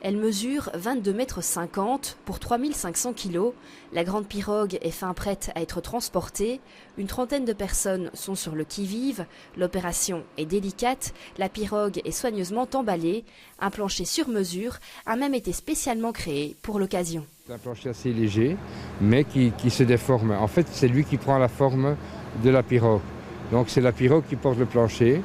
Elle mesure 22,50 m pour 3500 kg. La grande pirogue est fin prête à être transportée. Une trentaine de personnes sont sur le qui-vive. L'opération est délicate. La pirogue est soigneusement emballée. Un plancher sur mesure a même été spécialement créé pour l'occasion. C'est un plancher assez léger, mais qui se déforme. En fait, c'est lui qui prend la forme de la pirogue. Donc c'est la pirogue qui porte le plancher.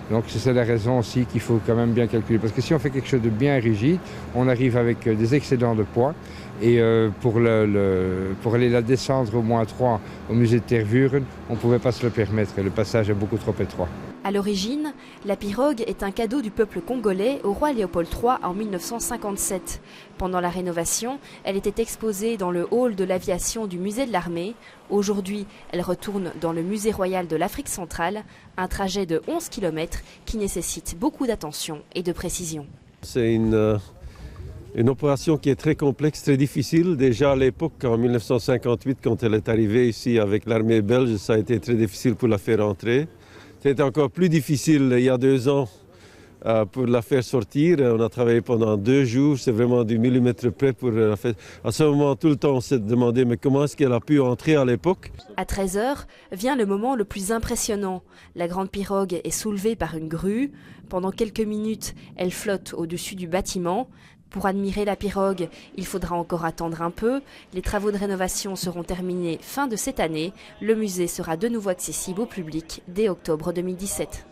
Donc c'est la raison aussi qu'il faut quand même bien calculer. Parce que si on fait quelque chose de bien rigide, on arrive avec des excédents de poids. Et pour aller la descendre au -3 au musée de Tervuren, on ne pouvait pas se le permettre. Le passage est beaucoup trop étroit. À l'origine, la pirogue est un cadeau du peuple congolais au roi Léopold III en 1957. Pendant la rénovation, elle était exposée dans le hall de l'aviation du musée de l'armée. Aujourd'hui, elle retourne dans le musée royal de l'Afrique centrale, un trajet de 11 km qui nécessite beaucoup d'attention et de précision. C'est une opération qui est très complexe, très difficile. Déjà à l'époque, en 1958, quand elle est arrivée ici avec l'armée belge, ça a été très difficile pour la faire entrer. C'était encore plus difficile il y a 2 ans pour la faire sortir. On a travaillé pendant 2 jours, c'est vraiment du millimètre près pour la faire. À ce moment, tout le temps, on s'est demandé mais comment est-ce qu'elle a pu entrer à l'époque. À 13 h vient le moment le plus impressionnant. La grande pirogue est soulevée par une grue. Pendant quelques minutes, elle flotte au-dessus du bâtiment. Pour admirer la pirogue, il faudra encore attendre un peu. Les travaux de rénovation seront terminés fin de cette année. Le musée sera de nouveau accessible au public dès octobre 2017.